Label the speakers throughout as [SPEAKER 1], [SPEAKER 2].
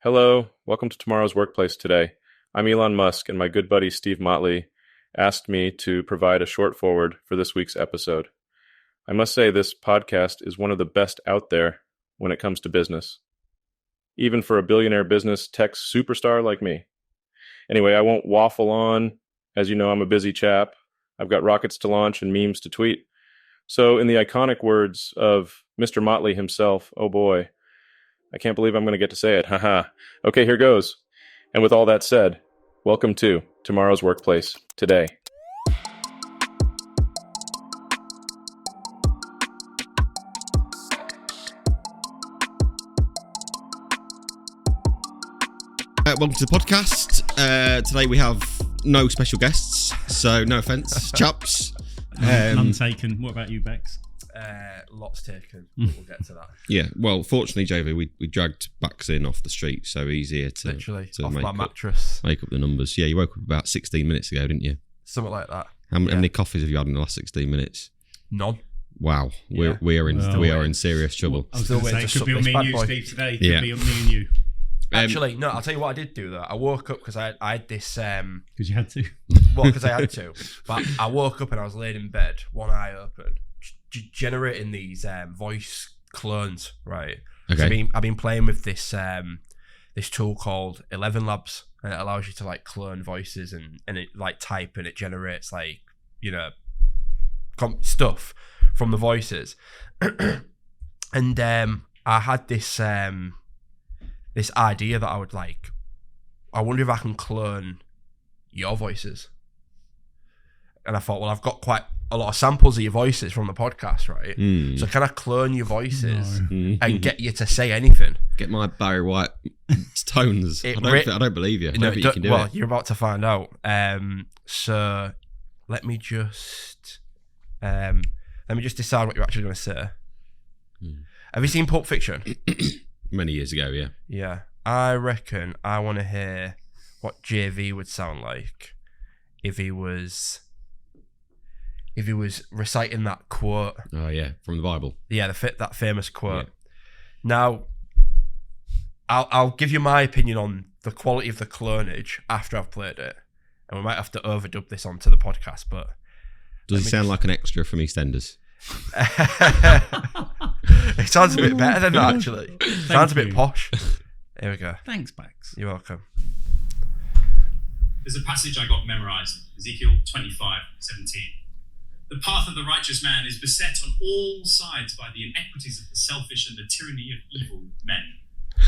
[SPEAKER 1] Hello, welcome to Tomorrow's Workplace today. I'm Elon Musk, and my good buddy Steve Motley asked me to provide a short forward for this week's episode. I must say this podcast is one of the best out there when it comes to business, even for a billionaire business tech superstar like me. Anyway, I won't waffle on. As you know, I'm a busy chap. I've got rockets to launch and memes to tweet. So in the iconic words of Mr. Motley himself, oh boy, I can't believe I'm going to get to say it. Haha. Okay, here goes. And with all that said, welcome to Tomorrow's Workplace today.
[SPEAKER 2] Welcome to the podcast. Today we have no special guests, so no offence, chaps.
[SPEAKER 3] None taken. What about you, Bex?
[SPEAKER 4] Lots taken. We'll get to that.
[SPEAKER 2] Yeah, well, fortunately, JV, we dragged Bax in off the street, so he's here to
[SPEAKER 4] literally
[SPEAKER 2] to
[SPEAKER 4] off
[SPEAKER 2] make
[SPEAKER 4] my
[SPEAKER 2] up,
[SPEAKER 4] mattress.
[SPEAKER 2] Make up the numbers. Yeah, you woke up about 16 minutes ago, didn't you?
[SPEAKER 4] Something like that.
[SPEAKER 2] How many coffees have you had in the last 16 minutes?
[SPEAKER 4] None.
[SPEAKER 2] Wow, we are in serious trouble.
[SPEAKER 3] I was
[SPEAKER 4] Still
[SPEAKER 3] going to
[SPEAKER 4] waiting
[SPEAKER 3] say,
[SPEAKER 4] to
[SPEAKER 3] could be
[SPEAKER 4] suck
[SPEAKER 3] on
[SPEAKER 4] this
[SPEAKER 3] me
[SPEAKER 4] bad
[SPEAKER 3] and you,
[SPEAKER 4] boy.
[SPEAKER 3] Steve, today.
[SPEAKER 2] Yeah.
[SPEAKER 3] Could be on me and you.
[SPEAKER 4] Actually, no, I'll tell you what I did do though. I woke up because I had this
[SPEAKER 3] Because you had to.
[SPEAKER 4] well, because I had to. But I woke up and I was laid in bed, one eye open, generating these voice clones, right?
[SPEAKER 2] Okay.
[SPEAKER 4] So I've been playing with this this tool called 11 Labs, and it allows you to like clone voices and it like type and it generates like, you know, stuff from the voices. And I had this this idea that I would like, I wonder if I can clone your voices. And I thought, well, I've got quite a lot of samples of your voices from the podcast, right? So can I clone your voices and get you to say anything?
[SPEAKER 2] Get my Barry White tones. I don't believe you. I don't think you can do it.
[SPEAKER 4] You're about to find out. So let me just decide what you're actually going to say. Have you seen Pulp Fiction?
[SPEAKER 2] Many years ago, yeah.
[SPEAKER 4] Yeah. I reckon I want to hear what JV would sound like if he was reciting that quote.
[SPEAKER 2] Oh, yeah, from the Bible.
[SPEAKER 4] Yeah, that famous quote.
[SPEAKER 2] Yeah.
[SPEAKER 4] Now, I'll give you my opinion on the quality of the clonage after I've played it, and we might have to overdub this onto the podcast. But
[SPEAKER 2] Does he sound like an extra from EastEnders?
[SPEAKER 4] it sounds a bit better than that, actually. Sounds a bit posh. Here we go.
[SPEAKER 3] Thanks, Bex.
[SPEAKER 4] You're welcome.
[SPEAKER 5] There's a passage I got memorized, Ezekiel 25:17. The path of the righteous man is beset on all sides by the inequities of the selfish and the tyranny of evil men.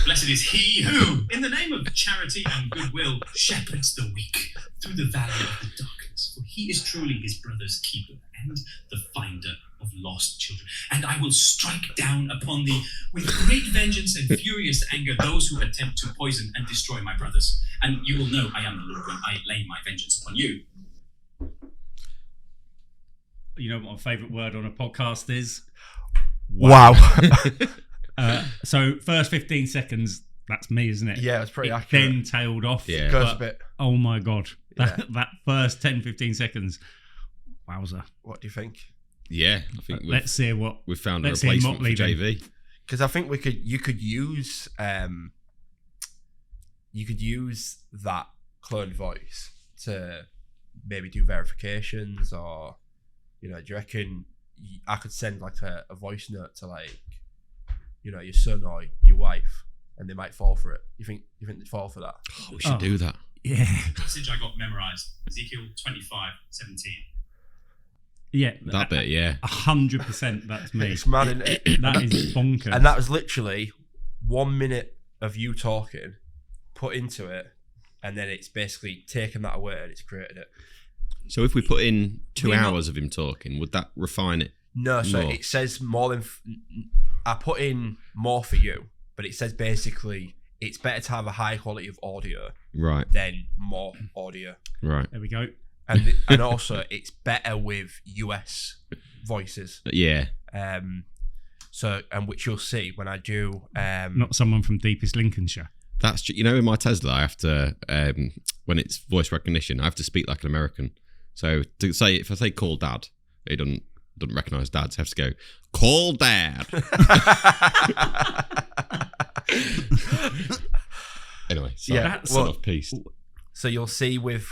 [SPEAKER 5] Blessed is he who, in the name of charity and goodwill, shepherds the weak through the valley of the darkness. For he is truly his brother's keeper and the finder of lost children. And I will strike down upon thee with great vengeance and furious anger those who attempt to poison and destroy my brothers. And you will know I am the Lord when I lay my vengeance upon you.
[SPEAKER 3] You know what my favourite word on a podcast is?
[SPEAKER 4] Wow.
[SPEAKER 3] So first 15 seconds, that's me, isn't it?
[SPEAKER 4] Yeah, it's pretty
[SPEAKER 3] it
[SPEAKER 4] accurate.
[SPEAKER 3] Then tailed off.
[SPEAKER 2] Yeah.
[SPEAKER 4] Goes
[SPEAKER 3] But,
[SPEAKER 4] a bit.
[SPEAKER 3] oh my God.
[SPEAKER 4] Yeah.
[SPEAKER 3] That first 10, 15 seconds. Wowza.
[SPEAKER 4] What do you think?
[SPEAKER 2] Yeah, I think
[SPEAKER 3] Let's see what...
[SPEAKER 2] we've found a
[SPEAKER 3] let's see
[SPEAKER 2] replacement for
[SPEAKER 3] Motley then.
[SPEAKER 2] JV.
[SPEAKER 4] Because I think you could use that clone voice to maybe do verifications, or do you reckon I could send like a voice note to like, your son or your wife, and they might fall for it? You think they'd fall for that?
[SPEAKER 2] Oh, we should do that.
[SPEAKER 3] Yeah.
[SPEAKER 5] Passage I got memorized, Ezekiel 25:17.
[SPEAKER 3] Yeah.
[SPEAKER 2] That bit, yeah.
[SPEAKER 3] 100% that's me.
[SPEAKER 4] It's mad, isn't it?
[SPEAKER 3] That is bonkers.
[SPEAKER 4] And that was literally 1 minute of you talking, put into it, and then it's basically taken that away and it's created it.
[SPEAKER 2] So if we put in 2 hours of him talking, would that refine it?
[SPEAKER 4] No, so
[SPEAKER 2] more?
[SPEAKER 4] it says more than... I put in more for you, but it says basically it's better to have a high quality of audio
[SPEAKER 2] Right,
[SPEAKER 4] than more audio.
[SPEAKER 2] right.
[SPEAKER 3] There we go.
[SPEAKER 4] And also it's better with US voices.
[SPEAKER 2] Yeah.
[SPEAKER 4] So, and which you'll see when I do...
[SPEAKER 3] Not someone from deepest Lincolnshire.
[SPEAKER 2] That's in my Tesla, I have to, when it's voice recognition, I have to speak like an American. So to say, if I say call dad, it doesn't recognise dad, so I have to go, call dad. Anyway, sorry.
[SPEAKER 4] Yeah,
[SPEAKER 2] Son
[SPEAKER 4] well,
[SPEAKER 2] of peace.
[SPEAKER 4] So you'll see with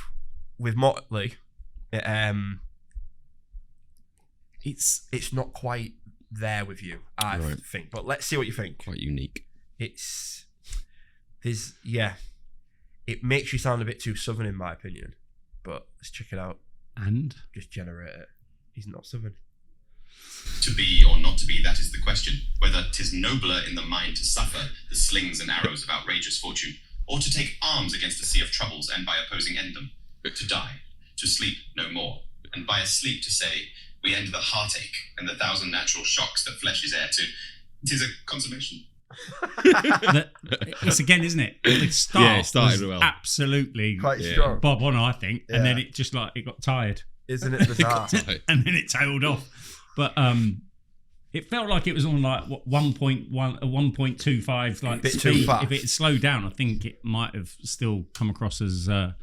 [SPEAKER 4] Motley, it's not quite there with you, I think. But let's see what you think.
[SPEAKER 2] Quite unique.
[SPEAKER 4] It makes you sound a bit too southern in my opinion. But let's check it out.
[SPEAKER 3] And
[SPEAKER 4] just generate it. He's not southern.
[SPEAKER 5] To be or not to be, that is the question. Whether 'tis nobler in the mind to suffer the slings and arrows of outrageous fortune, or to take arms against a sea of troubles and by opposing end them. To die, to sleep no more, and by a sleep to say, we end the heartache and the thousand natural shocks that flesh is heir to. 'Tis a consummation.
[SPEAKER 3] It's again, isn't it? The start
[SPEAKER 2] it started
[SPEAKER 3] was
[SPEAKER 2] well.
[SPEAKER 3] absolutely
[SPEAKER 4] Quite strong.
[SPEAKER 3] bob on, I think,
[SPEAKER 4] Yeah.
[SPEAKER 3] and then it just it got tired,
[SPEAKER 4] Isn't it bizarre?
[SPEAKER 3] and then it tailed off. But it felt like it was on like 1.25 like
[SPEAKER 4] Bit too
[SPEAKER 3] speed.
[SPEAKER 4] fast.
[SPEAKER 3] If it had slowed down, I think it might have still come across as.
[SPEAKER 2] It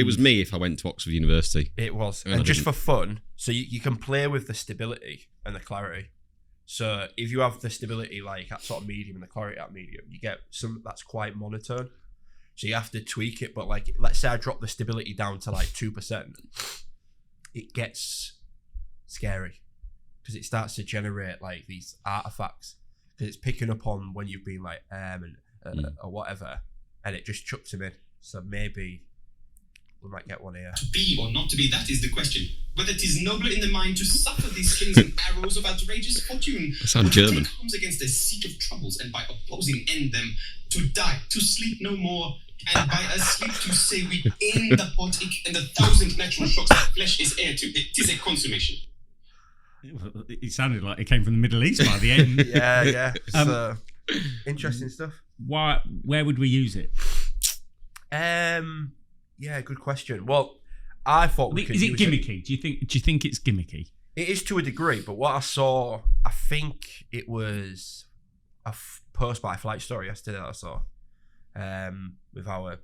[SPEAKER 2] was me if I went to Oxford University.
[SPEAKER 4] It was.
[SPEAKER 2] And
[SPEAKER 4] And
[SPEAKER 2] I
[SPEAKER 4] just
[SPEAKER 2] didn't.
[SPEAKER 4] for fun, so you can play with the stability and the clarity. So if you have the stability like at sort of medium and the clarity at medium, you get some that's quite monotone. So you have to tweak it. But like, let's say I drop the stability down to like 2%, it gets scary because it starts to generate like these artifacts because it's picking up on when you've been like or whatever, and it just chucks them in. So maybe we might get one here.
[SPEAKER 5] To be or not to be, that is the question. Whether 'tis nobler in the mind to suffer these slings and arrows of outrageous fortune,
[SPEAKER 2] I sound
[SPEAKER 5] or to
[SPEAKER 2] German.
[SPEAKER 5] take arms against a sea of troubles and by opposing end them, to die, to sleep no more, and by a sleep to say we end the heartache and the thousand natural shocks that flesh is heir to. It is a consummation.
[SPEAKER 3] It sounded like it came from the Middle East by the end.
[SPEAKER 4] Yeah. So interesting stuff.
[SPEAKER 3] Where would we use it?
[SPEAKER 4] Yeah, good question. Well, I thought we could
[SPEAKER 3] Is it
[SPEAKER 4] use
[SPEAKER 3] gimmicky? Do you think it's gimmicky?
[SPEAKER 4] It is to a degree, but what I saw, I think it was a post by Flight Story yesterday that I saw with our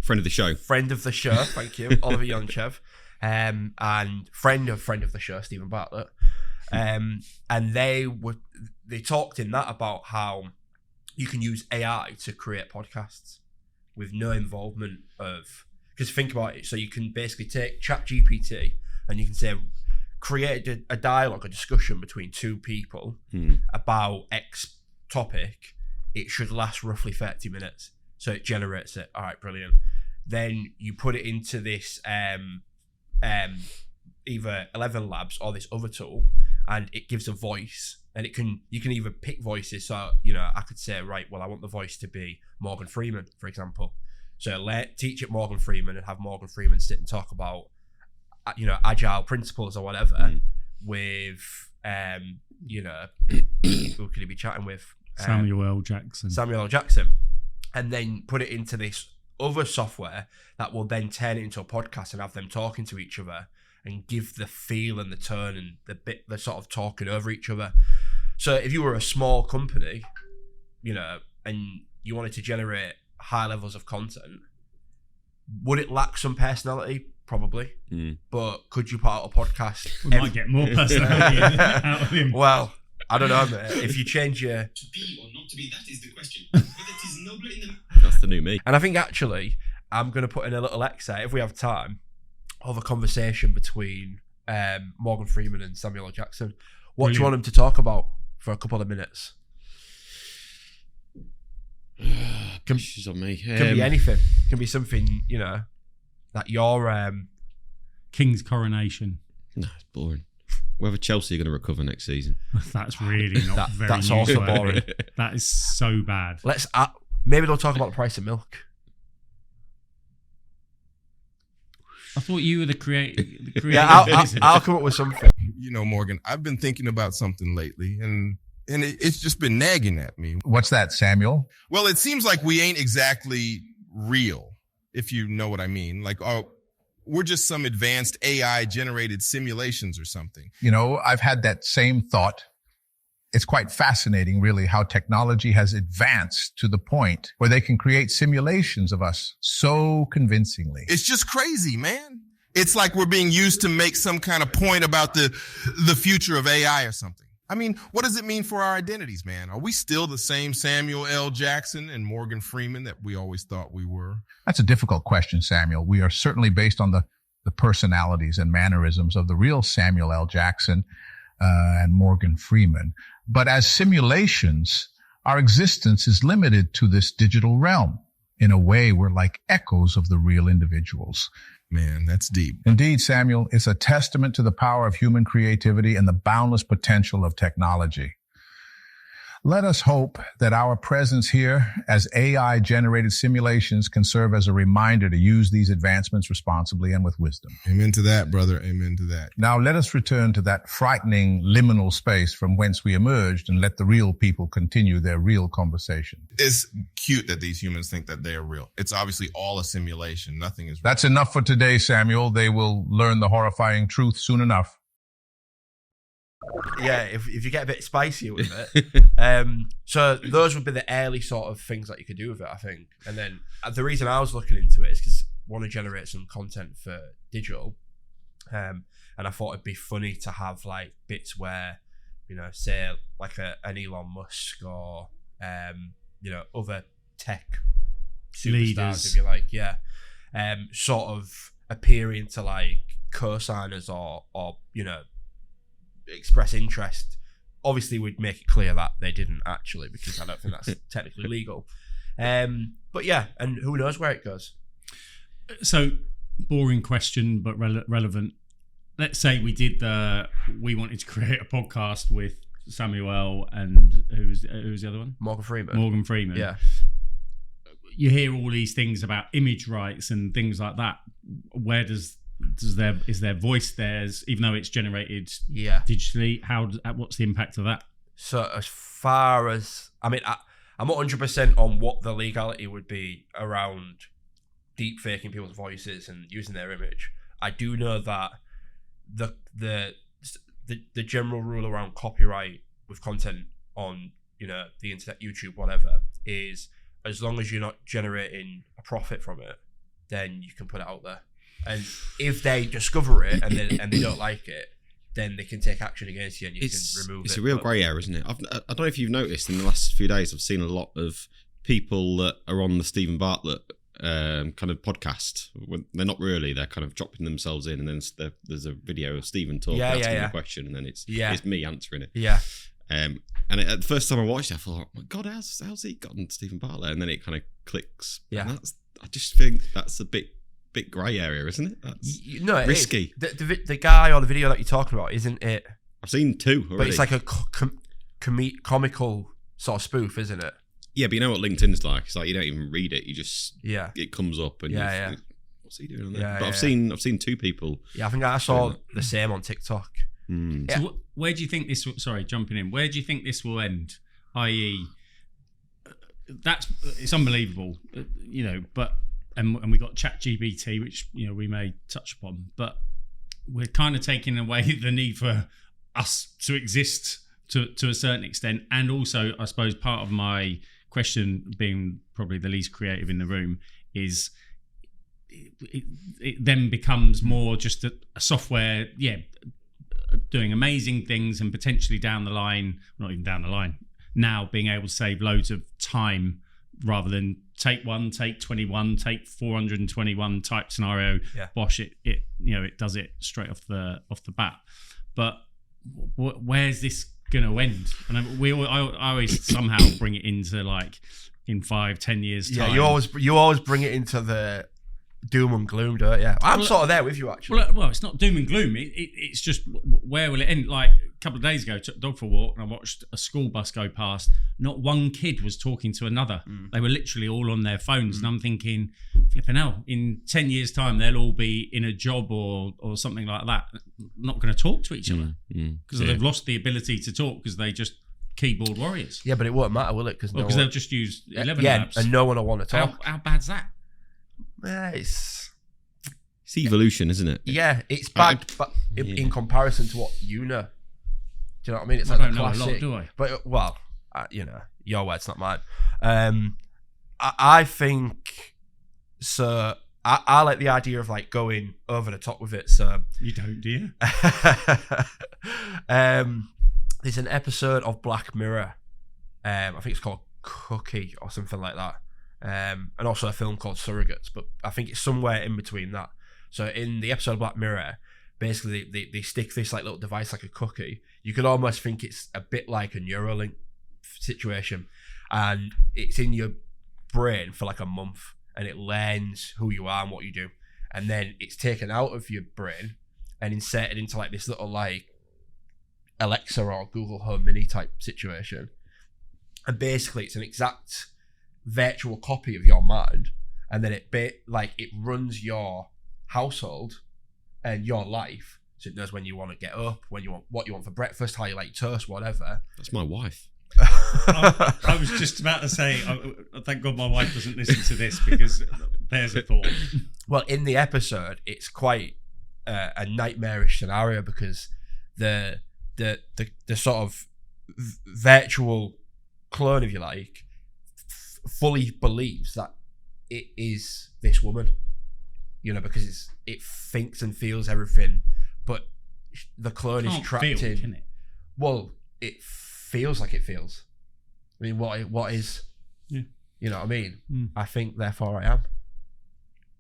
[SPEAKER 2] Friend of the show.
[SPEAKER 4] friend of the show, thank you, Oliver Yonchev, and friend of the show, Stephen Bartlett, and they talked in that about how you can use AI to create podcasts with no involvement of, because think about it, so you can basically take ChatGPT and you can say, create a dialogue, a discussion between two people about X topic. It should last roughly 30 minutes. So it generates it. All right, brilliant. Then you put it into this either 11 Labs or this other tool, and it gives a voice. And you can either pick voices. So, I could say, right, well, I want the voice to be Morgan Freeman, for example. So teach it Morgan Freeman and have Morgan Freeman sit and talk about, agile principles or whatever with, who could he be chatting with?
[SPEAKER 3] Samuel L. Jackson.
[SPEAKER 4] Samuel L. Jackson. And then put it into this other software that will then turn it into a podcast and have them talking to each other and give the feel and the tone and the sort of talking over each other. So if you were a small company, and you wanted to generate high levels of content, would it lack some personality? Probably. But could you put out a podcast?
[SPEAKER 3] We might get more personality out of him.
[SPEAKER 4] Well, I don't know, mate. If you change your...
[SPEAKER 5] To be or not to be, that is the question. Whether 'tis nobler in the...
[SPEAKER 2] That's the new me.
[SPEAKER 4] And I think actually, I'm going to put in a little excerpt, if we have time, of a conversation between Morgan Freeman and Samuel L. Jackson. What do you want them to talk about for a couple of minutes?
[SPEAKER 2] She's on me.
[SPEAKER 4] Can be anything. Can be something, that your...
[SPEAKER 3] King's coronation.
[SPEAKER 2] No, it's boring. Whether Chelsea are going to recover next season.
[SPEAKER 3] That's really not very
[SPEAKER 4] That's also
[SPEAKER 3] useful.
[SPEAKER 4] boring.
[SPEAKER 3] That is so bad.
[SPEAKER 4] Maybe they'll talk about the price of milk.
[SPEAKER 3] I thought you were the creator.
[SPEAKER 4] Yeah, I'll come up with something.
[SPEAKER 6] Morgan, I've been thinking about something lately, and it's just been nagging at me.
[SPEAKER 7] What's that, Samuel?
[SPEAKER 6] Well, it seems like we ain't exactly real, if you know what I mean. Like, we're just some advanced AI-generated simulations or something.
[SPEAKER 7] I've had that same thought. It's quite fascinating, really, how technology has advanced to the point where they can create simulations of us so convincingly.
[SPEAKER 6] It's just crazy, man. It's like we're being used to make some kind of point about the future of AI or something. I mean, what does it mean for our identities, man? Are we still the same Samuel L. Jackson and Morgan Freeman that we always thought we were?
[SPEAKER 7] That's a difficult question, Samuel. We are certainly based on the personalities and mannerisms of the real Samuel L. Jackson and Morgan Freeman. But as simulations, our existence is limited to this digital realm. In a way, we're like echoes of the real individuals.
[SPEAKER 6] Man, that's deep.
[SPEAKER 7] Indeed, Samuel, it's a testament to the power of human creativity and the boundless potential of technology. Let us hope that our presence here as AI-generated simulations can serve as a reminder to use these advancements responsibly and with wisdom.
[SPEAKER 6] Amen to that, brother. Amen to that.
[SPEAKER 7] Now let us return to that frightening liminal space from whence we emerged and let the real people continue their real conversation.
[SPEAKER 6] It's cute that these humans think that they are real. It's obviously all a simulation. Nothing is real.
[SPEAKER 7] That's enough for today, Samuel. They will learn the horrifying truth soon enough.
[SPEAKER 4] Yeah, if you get a bit spicy with it. So those would be the early sort of things that you could do with it, I think. And then the reason I was looking into it is because I want to generate some content for digital. And I thought it'd be funny to have like bits where, say like an Elon Musk or, other tech superstars,
[SPEAKER 3] Leaders.
[SPEAKER 4] if you like, sort of appearing to like co-signers or express interest. Obviously, we'd make it clear that they didn't actually, because I don't think that's technically legal. But yeah, and who knows where it goes.
[SPEAKER 3] So, boring question, but relevant. Let's say we wanted to create a podcast with Samuel and who's the other one?
[SPEAKER 4] Morgan Freeman.
[SPEAKER 3] Morgan Freeman.
[SPEAKER 4] Yeah.
[SPEAKER 3] You hear all these things about image rights and things like that. Where is their voice theirs, even though it's generated digitally? What's the impact of that?
[SPEAKER 4] So as far as I'm not 100% on what the legality would be around deep faking people's voices and using their image. I do know that the general rule around copyright with content on the internet, YouTube, whatever, is as long as you're not generating a profit from it, then you can put it out there. And if they discover it and they don't like it, then they can take action against you and you can remove it.
[SPEAKER 2] It's a real grey area, isn't it? I don't know if you've noticed in the last few days, I've seen a lot of people that are on the Stephen Bartlett kind of podcast. They're not really, they're kind of dropping themselves in, and then there's a video of Stephen talking, asking a question, and then it's me answering it.
[SPEAKER 4] Yeah.
[SPEAKER 2] And at the first time I watched it, I thought, oh my God, how's he gotten Stephen Bartlett? And then it kind of clicks.
[SPEAKER 4] Yeah.
[SPEAKER 2] And I just think that's a bit grey area, isn't it? That's risky.
[SPEAKER 4] The guy or the video that you're talking about, isn't it?
[SPEAKER 2] I've seen two already.
[SPEAKER 4] But it's like a comical sort of spoof, isn't it?
[SPEAKER 2] Yeah, but you know what LinkedIn's like? It's like you don't even read it. You just it comes up and what's he doing on there?
[SPEAKER 4] Yeah,
[SPEAKER 2] but I've seen two people.
[SPEAKER 4] Yeah, I think I saw the same on TikTok.
[SPEAKER 2] Mm.
[SPEAKER 3] So where do you think this? Sorry, jumping in. Where do you think this will end? I.e., it's unbelievable, But and we got ChatGPT, which we may touch upon, but we're kind of taking away the need for us to exist to a certain extent, and also I suppose part of my question, being probably the least creative in the room, is it then becomes more just a software, doing amazing things, and potentially down the line, not even down the line, now being able to save loads of time rather than take 21, take 421 type scenario. Bosh, it does it straight off the bat. But where's this going to end? And I always somehow bring it into like in 5-10 years time.
[SPEAKER 4] Yeah, you always bring it into the doom and gloom, don't you? I'm sort of there with you, actually.
[SPEAKER 3] Well, it's not doom and gloom. It's just, where will it end? Like a couple of days ago, I took the dog for a walk and I watched a school bus go past. Not one kid was talking to another. They were literally all on their phones. And I'm thinking, flipping hell, in 10 years' time, they'll all be in a job or something like that, not going to talk to each other because they've lost the ability to talk because they just keyboard warriors.
[SPEAKER 4] Yeah, but it won't matter, will it? Because
[SPEAKER 3] they'll just use 11 apps.
[SPEAKER 4] And no one will want to talk.
[SPEAKER 3] How bad's that?
[SPEAKER 4] Yeah, it's
[SPEAKER 2] evolution, isn't it?
[SPEAKER 4] Yeah, it's bad, but in comparison to what you know. Do you know what I mean? It's
[SPEAKER 3] I
[SPEAKER 4] like
[SPEAKER 3] don't
[SPEAKER 4] a classic.
[SPEAKER 3] know a lot, do I?
[SPEAKER 4] But your words, not mine. I think so. I like the idea of like going over the top with it. So
[SPEAKER 3] you don't, do you?
[SPEAKER 4] The there's an episode of Black Mirror. I think it's called Cookie or something like that. And also a film called Surrogates, but I think it's somewhere in between that. So in the episode of Black Mirror, basically they stick this like little device like a cookie. You could almost think it's a bit like a Neuralink situation, and it's in your brain for like a month, and it learns who you are and what you do, and then it's taken out of your brain and inserted into like this little like Alexa or Google Home Mini type situation. And basically it's an exact virtual copy of your mind, and then it runs your household and your life, so it knows when you want to get up, what you want for breakfast, how you like toast, whatever.
[SPEAKER 2] That's my wife.
[SPEAKER 3] I was just about to say, thank God my wife doesn't listen to this, because there's a thought.
[SPEAKER 4] Well, in the episode, it's quite a nightmarish scenario, because the sort of virtual clone, if you like, fully believes that it is this woman, because it thinks and feels everything, but the clone is trapped in.
[SPEAKER 3] Can it?
[SPEAKER 4] Well, it feels like it feels. I mean, what is?
[SPEAKER 3] Yeah.
[SPEAKER 4] You know what I mean?
[SPEAKER 3] Mm.
[SPEAKER 4] I think, therefore, I am.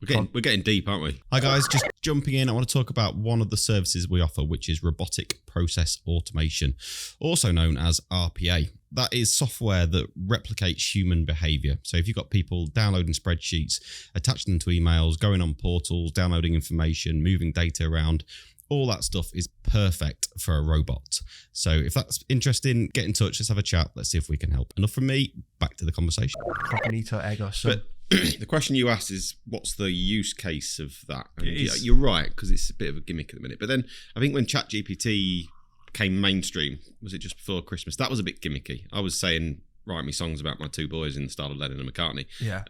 [SPEAKER 2] We're getting deep, aren't we? Hi guys, just jumping in. I want to talk about one of the services we offer, which is robotic process automation, also known as RPA. That is software that replicates human behavior. So if you've got people downloading spreadsheets, attaching them to emails, going on portals, downloading information, moving data around, all that stuff is perfect for a robot. So if that's interesting, get in touch. Let's have a chat. Let's see if we can help. Enough from me. Back to the conversation.
[SPEAKER 4] Cognito ergo sum.
[SPEAKER 2] But the question you asked is, what's the use case of that? And
[SPEAKER 3] It is.
[SPEAKER 2] you're right, because it's a bit of a gimmick at the minute. But then I think when ChatGPT came mainstream, was it just before Christmas? That was a bit gimmicky. I was saying, write me songs about my two boys in the style of Lennon and McCartney.
[SPEAKER 4] Yeah.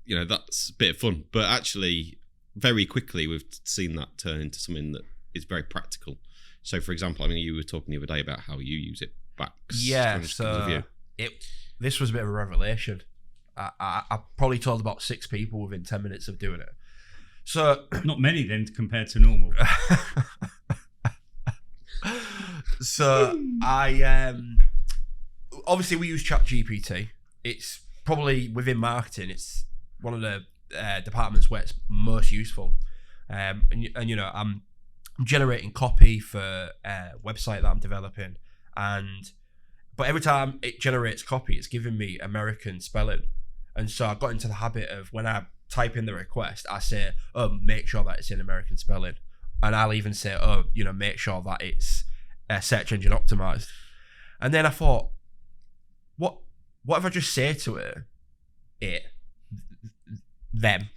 [SPEAKER 2] That's a bit of fun. But actually, very quickly, we've seen that turn into something that is very practical. So, for example, I mean, you were talking the other day about how you use it.
[SPEAKER 4] This was a bit of a revelation. I probably told about 6 people within 10 minutes of doing it. So
[SPEAKER 3] Not many then compared to normal.
[SPEAKER 4] So I obviously we use ChatGPT. It's probably within marketing. It's one of the departments where it's most useful. And I'm generating copy for a website that I'm developing, but every time it generates copy, it's giving me American spelling. And so I got into the habit of, when I type in the request, I say, make sure that it's in American spelling. And I'll even say, make sure that it's search engine optimized. And then I thought, what if I just say to them,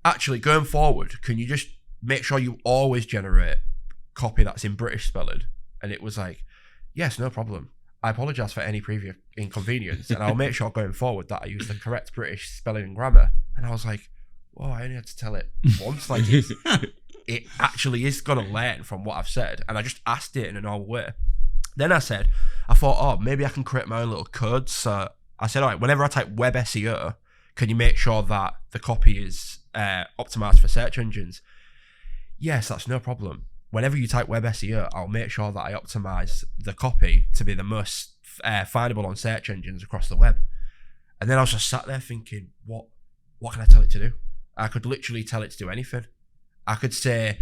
[SPEAKER 4] actually going forward, can you just make sure you always generate copy that's in British spelling? And it was like, yes, no problem. I apologise for any previous inconvenience, and I'll make sure going forward that I use the correct British spelling and grammar. And I was like, whoa, I only had to tell it once. Like, it actually is going to learn from what I've said. And I just asked it in a normal way. Then I thought, maybe I can create my own little code. So I said, all right, whenever I type web SEO, can you make sure that the copy is optimized for search engines? Yes, that's no problem. Whenever you type web SEO, I'll make sure that I optimize the copy to be the most findable on search engines across the web. And then I was just sat there thinking, what can I tell it to do? I could literally tell it to do anything. I could say,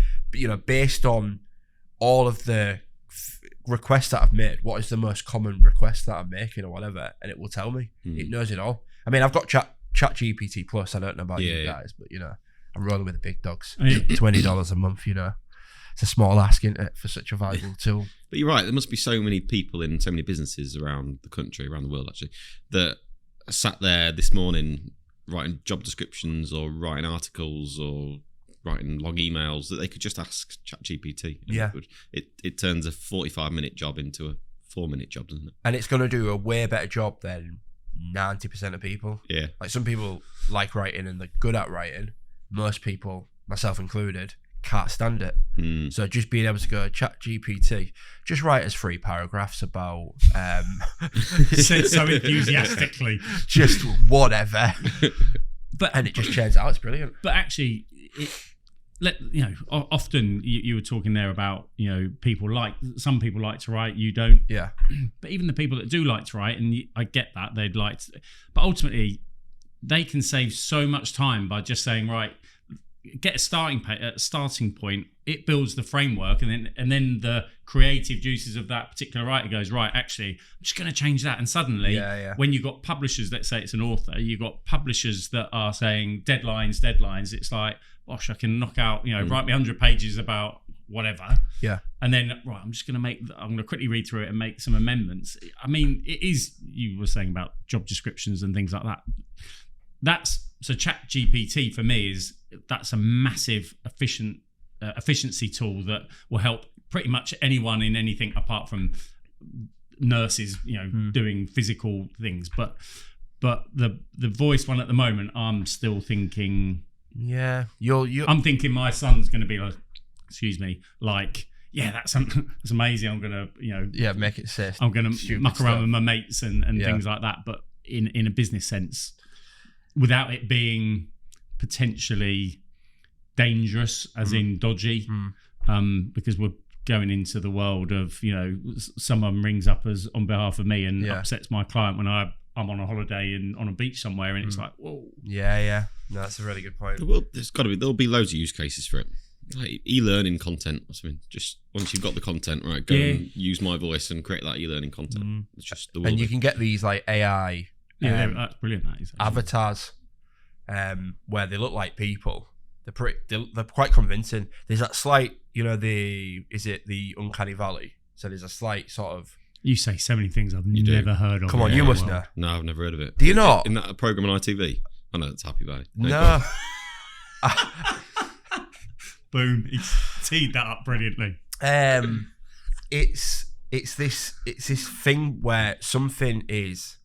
[SPEAKER 4] based on all of the requests that I've made, what is the most common request that I'm making or whatever, and it will tell me. It knows it all. I mean, I've got ChatGPT Plus. I don't know about you guys, but I'm rolling with the big dogs. $20 a month, It's a small ask, isn't it, for such a valuable tool?
[SPEAKER 2] But you're right. There must be so many people in so many businesses around the country, around the world, actually, that sat there this morning writing job descriptions or writing articles or writing long emails that they could just ask ChatGPT.
[SPEAKER 4] Yeah.
[SPEAKER 2] It turns a 45-minute job into a 4-minute job, doesn't it?
[SPEAKER 4] And it's going to do a way better job than 90% of people.
[SPEAKER 2] Yeah.
[SPEAKER 4] Like, some people like writing and they're good at writing. Most people, myself included, can't stand it. So just being able to go ChatGPT, just write us 3 paragraphs about
[SPEAKER 3] Said so enthusiastically,
[SPEAKER 4] just whatever, and it just churns out. It's brilliant.
[SPEAKER 3] But actually, often you were talking there about, some people like to write, you don't.
[SPEAKER 4] Yeah.
[SPEAKER 3] But even the people that do like to write, and I get that, they'd like to, but ultimately they can save so much time by just saying, right, get a starting point. It builds the framework, and then the creative juices of that particular writer goes, right, actually, I'm just going to change that. And suddenly, when you've got publishers, let's say it's an author, you've got publishers that are saying deadlines. It's like, gosh, I can knock out, write me 100 pages about whatever. Yeah. And then, right, I'm going to quickly read through it and make some amendments. I mean, it is, you were saying about job descriptions and things like that. So Chat GPT for me that's a massive efficiency tool that will help pretty much anyone in anything apart from nurses, doing physical things. But the voice one at the moment, I'm still thinking. Yeah, I'm thinking my son's going to be like, that's amazing. I'm going to,
[SPEAKER 4] make it safe.
[SPEAKER 3] I'm going to muck around with my mates and things like that. But in a business sense, without it being potentially dangerous, as in dodgy, because we're going into the world of, someone rings up as on behalf of me and upsets my client when I'm on a holiday and on a beach somewhere, and it's like, whoa.
[SPEAKER 4] Yeah. No, that's a really good point.
[SPEAKER 2] Well, there'll be loads of use cases for it. Like e-learning content or something. Just once you've got the content, right, go and use my voice and create that e-learning content. It's just the
[SPEAKER 4] and you can get these like AI
[SPEAKER 3] that's brilliant. That is
[SPEAKER 4] avatars, where they look like people. They're quite convincing. There's that slight, is it the Uncanny Valley? So there's a slight sort of.
[SPEAKER 3] You say so many things I've never heard of.
[SPEAKER 4] Come on, you must know.
[SPEAKER 2] No, I've never heard of it.
[SPEAKER 4] Do you not?
[SPEAKER 2] In that program on ITV? I know it's Happy Valley.
[SPEAKER 4] No.
[SPEAKER 3] Boom! He teed that up brilliantly.
[SPEAKER 4] It's this thing where something is.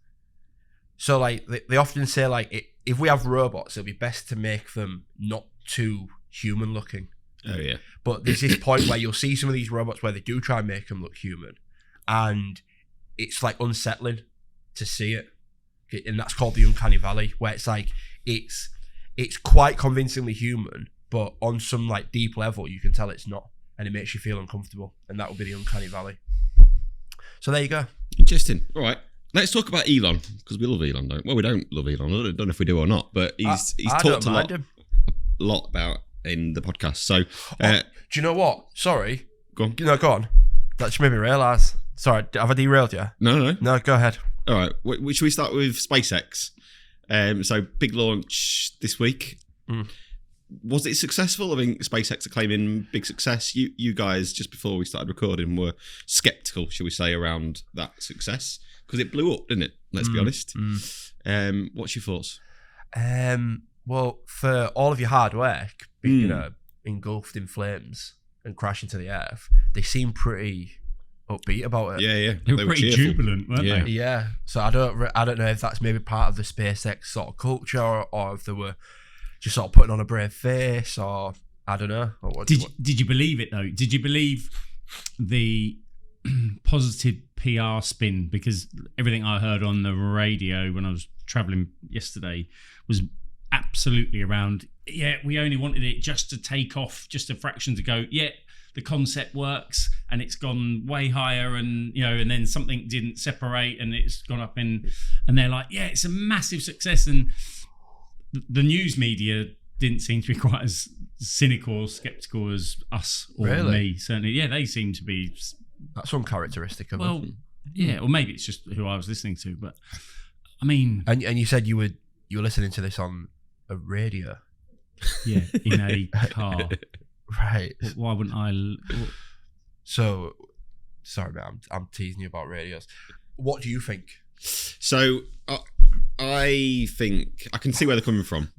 [SPEAKER 4] So like they often say like if we have robots, it'll be best to make them not too human looking.
[SPEAKER 2] Oh yeah.
[SPEAKER 4] But there's this point where you'll see some of these robots where they do try and make them look human, and it's like unsettling to see it. And that's called the Uncanny Valley, where it's like it's quite convincingly human, but on some like deep level you can tell it's not, and it makes you feel uncomfortable, and that would be the Uncanny Valley. So there you go.
[SPEAKER 2] Interesting. All right, let's talk about Elon, because we love Elon, don't we? Well, we don't love Elon. I don't know if we do or not, but he's talked a lot about in the podcast. So
[SPEAKER 4] do you know what? Sorry.
[SPEAKER 2] Go on.
[SPEAKER 4] No, go on. That just made me realise. Sorry, have I derailed you?
[SPEAKER 2] No.
[SPEAKER 4] No, go ahead.
[SPEAKER 2] All right. Should we start with SpaceX? So big launch this week. Was it successful? I think SpaceX are claiming big success. You guys, just before we started recording, were sceptical, shall we say, around that success, because it blew up, didn't it? Let's be honest. What's your thoughts?
[SPEAKER 4] Well, for all of your hard work, engulfed in flames and crashing to the earth, they seem pretty upbeat about it.
[SPEAKER 2] Yeah.
[SPEAKER 3] They were pretty jubilant, weren't they?
[SPEAKER 4] Yeah. So I don't know if that's maybe part of the SpaceX sort of culture, or if they were just sort of putting on a brave face, or I don't know.
[SPEAKER 3] Did you believe it though? Did you believe the positive PR spin? Because everything I heard on the radio when I was traveling yesterday was absolutely around, we only wanted it just to take off just a fraction to go, the concept works and it's gone way higher, and and then something didn't separate and it's gone up and they're like, it's a massive success. And the news media didn't seem to be quite as cynical or skeptical as us or me, certainly. They seem to be.
[SPEAKER 4] That's uncharacteristic of them.
[SPEAKER 3] Or maybe it's just who I was listening to, but I mean,
[SPEAKER 4] and you said you were listening to this on a radio,
[SPEAKER 3] in a car.
[SPEAKER 4] Right.
[SPEAKER 3] Why wouldn't I?
[SPEAKER 4] So, sorry, man. I'm teasing you about radios. What do you think?
[SPEAKER 2] So, I think I can see where they're coming from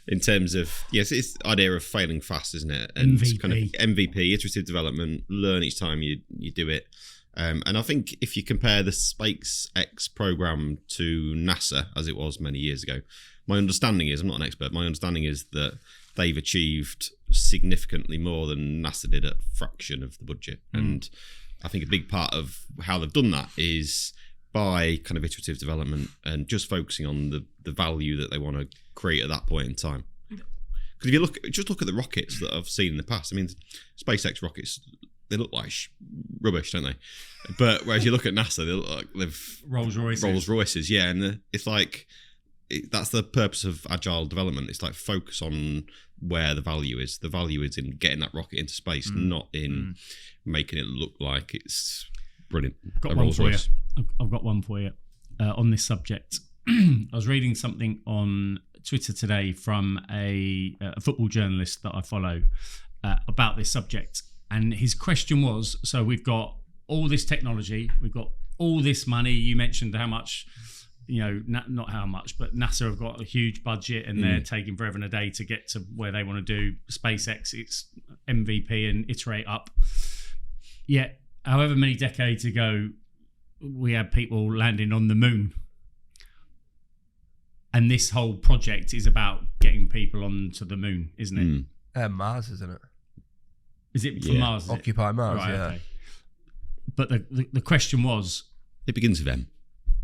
[SPEAKER 2] in terms of, it's the idea of failing fast, isn't it? And
[SPEAKER 3] MVP.
[SPEAKER 2] Kind of MVP, iterative development, learn each time you do it. And I think if you compare the SpaceX program to NASA, as it was many years ago, my understanding is, I'm not an expert, my understanding is that they've achieved significantly more than NASA did at a fraction of the budget. And I think a big part of how they've done that is by kind of iterative development and just focusing on the value that they want to create at that point in time. Because if you look at the rockets that I've seen in the past. I mean, SpaceX rockets, they look like rubbish, don't they? But whereas you look at NASA, they look like they've
[SPEAKER 3] Rolls Royces,
[SPEAKER 2] yeah, and it's like that's the purpose of agile development. It's like focus on where the value is. The value is in getting that rocket into space, not in making it look like it's brilliant.
[SPEAKER 3] I've got one for you on this subject. I was reading something on Twitter today from a football journalist that I follow about this subject, and his question was: so we've got all this technology, we've got all this money. You mentioned how much, not how much, but NASA have got a huge budget, and they're taking forever and a day to get to where they want to do. SpaceX, it's MVP and iterate up. Yet, however many decades ago, we had people landing on the moon. And this whole project is about getting people onto the moon, isn't it?
[SPEAKER 4] Mars, isn't it?
[SPEAKER 3] Is it for Mars?
[SPEAKER 4] Occupy Mars,
[SPEAKER 3] right,
[SPEAKER 4] yeah.
[SPEAKER 3] Okay. But the question was...
[SPEAKER 2] It begins with M.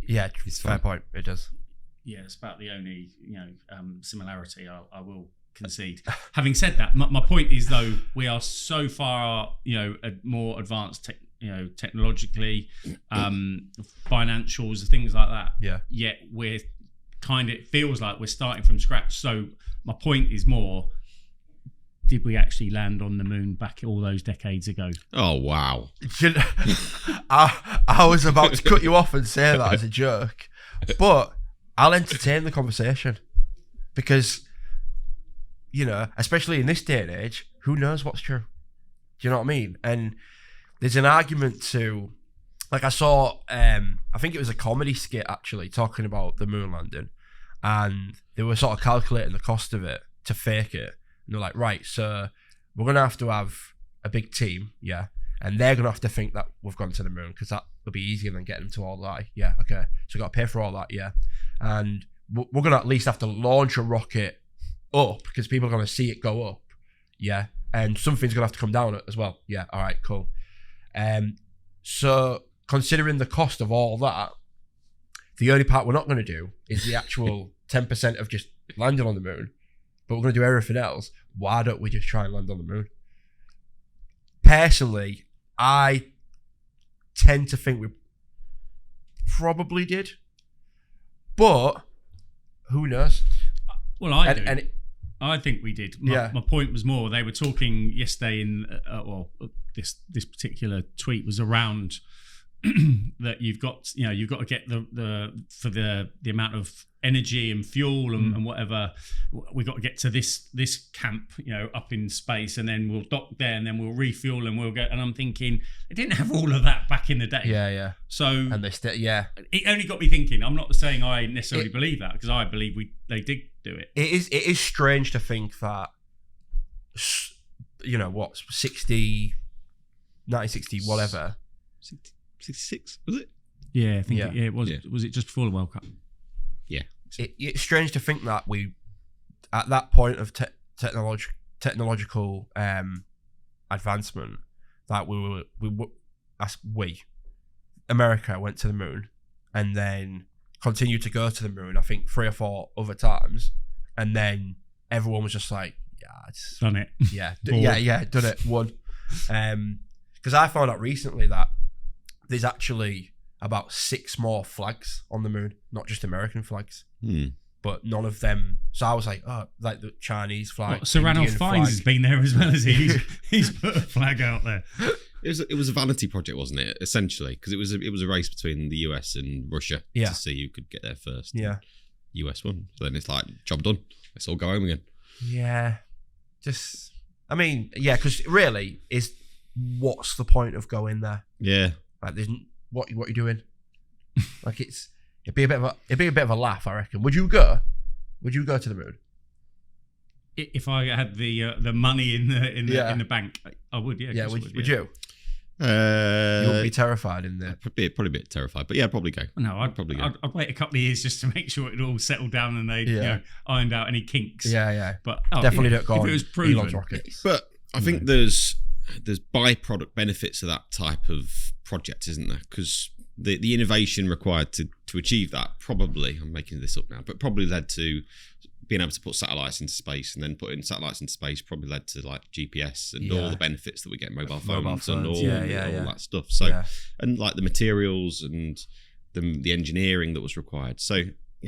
[SPEAKER 4] Yeah, it's fair point. It does.
[SPEAKER 3] Yeah, it's about the only similarity I will concede. Having said that, my point is, though, we are so far more advanced technologically, financials, things like that.
[SPEAKER 4] Yeah.
[SPEAKER 3] Yet it feels like we're starting from scratch. So my point is more, did we actually land on the moon back all those decades ago?
[SPEAKER 2] Oh, wow.
[SPEAKER 4] I was about to cut you off and say that as a joke, but I'll entertain the conversation because, especially in this day and age, who knows what's true? Do you know what I mean? And there's an argument to... Like I saw, I think it was a comedy skit actually talking about the moon landing, and they were sort of calculating the cost of it to fake it. And they're like, right, so we're going to have a big team, yeah, and they're going to have to think that we've gone to the moon because that will be easier than getting them to Hawaii. Yeah, okay, so we've got to pay for all that, yeah, and we're going to at least have to launch a rocket up because people are going to see it go up, yeah, and something's going to have to come down as well. Yeah, all right, cool. So... Considering the cost of all that, the only part we're not going to do is the actual 10% of just landing on the moon, but we're going to do everything else. Why don't we just try and land on the moon? Personally, I tend to think we probably did, but who knows?
[SPEAKER 3] Well, I do. I think we did. My point was more, they were talking yesterday in, this particular tweet was around... that you've got to get the amount of energy and fuel and whatever, we've got to get to this camp up in space, and then we'll dock there, and then we'll refuel, and we'll go. And I'm thinking they didn't have all of that back in the day.
[SPEAKER 4] Yeah.
[SPEAKER 3] So
[SPEAKER 4] and they
[SPEAKER 3] it only got me thinking. I'm not saying I necessarily believe that, because I believe they did do it.
[SPEAKER 4] It is strange to think that 1960 whatever.
[SPEAKER 2] 66, was it?
[SPEAKER 3] Yeah, I think it was. Yeah. Was it just before the World Cup?
[SPEAKER 2] Yeah.
[SPEAKER 4] It's strange to think that we, at that point of technological advancement, that America went to the moon and then continued to go to the moon, I think 3 or 4 other times, and then everyone was just like,
[SPEAKER 3] done it.
[SPEAKER 4] Yeah, done it. One. Because I found out recently that there's actually about 6 more flags on the moon, not just American flags, but none of them. So I was like, like the Chinese flag.
[SPEAKER 3] Sir Ranulph Fiennes has been there as well as he's put a flag out there.
[SPEAKER 2] It was a vanity project, wasn't it? Essentially, because it was a race between the US and Russia to see who could get there first.
[SPEAKER 4] Yeah,
[SPEAKER 2] US won. So then it's like, job done. Let's all go home again.
[SPEAKER 4] Yeah, because really, what's the point of going there?
[SPEAKER 2] Yeah.
[SPEAKER 4] Like, there's what you doing? Like, it'd be a bit of a laugh, I reckon. Would you go? Would you go to the moon?
[SPEAKER 3] If I had the money in the bank, I would. Yeah.
[SPEAKER 4] Yeah. Would you? You
[SPEAKER 2] You
[SPEAKER 4] wouldn't be terrified in there.
[SPEAKER 2] Probably a bit terrified, but yeah, I'd probably go.
[SPEAKER 3] No, I'd probably go. I'd wait a couple of years just to make sure it all settled down and they ironed out any kinks.
[SPEAKER 4] Yeah.
[SPEAKER 3] But
[SPEAKER 4] definitely don't go
[SPEAKER 3] if
[SPEAKER 4] on
[SPEAKER 3] it was proven.
[SPEAKER 4] Elon's rockets.
[SPEAKER 2] But I think there's byproduct benefits of that type of project, isn't there? Because the innovation required to achieve that probably, I'm making this up now, but probably led to being able to put satellites into space, and then putting satellites into space probably led to like GPS and all the benefits that we get in mobile phones and all that stuff. So, and like the materials and the engineering that was required. So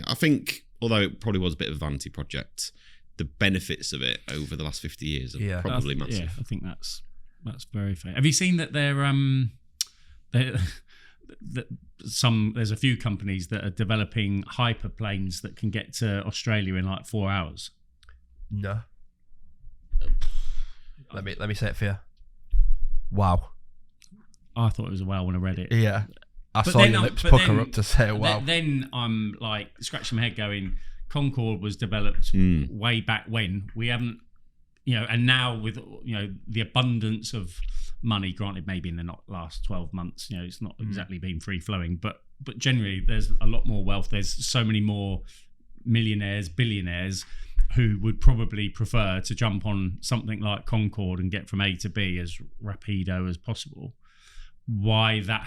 [SPEAKER 2] I think, although it probably was a bit of a vanity project, the benefits of it over the last 50 years are probably massive.
[SPEAKER 3] Yeah, I think that's very fair. Have you seen that there's a few companies that are developing hyperplanes that can get to Australia in like 4 hours?
[SPEAKER 4] No. Let me say it for you. Wow.
[SPEAKER 3] I thought it was a wow when I read it.
[SPEAKER 4] Yeah. I saw your lips pucker up to say wow.
[SPEAKER 3] Then I'm like scratching my head going, Concorde was developed way back when. We haven't, and now with, the abundance of money, granted maybe in the last 12 months, it's not exactly been free flowing, but generally there's a lot more wealth. There's so many more millionaires, billionaires who would probably prefer to jump on something like Concorde and get from A to B as rapido as possible. Why the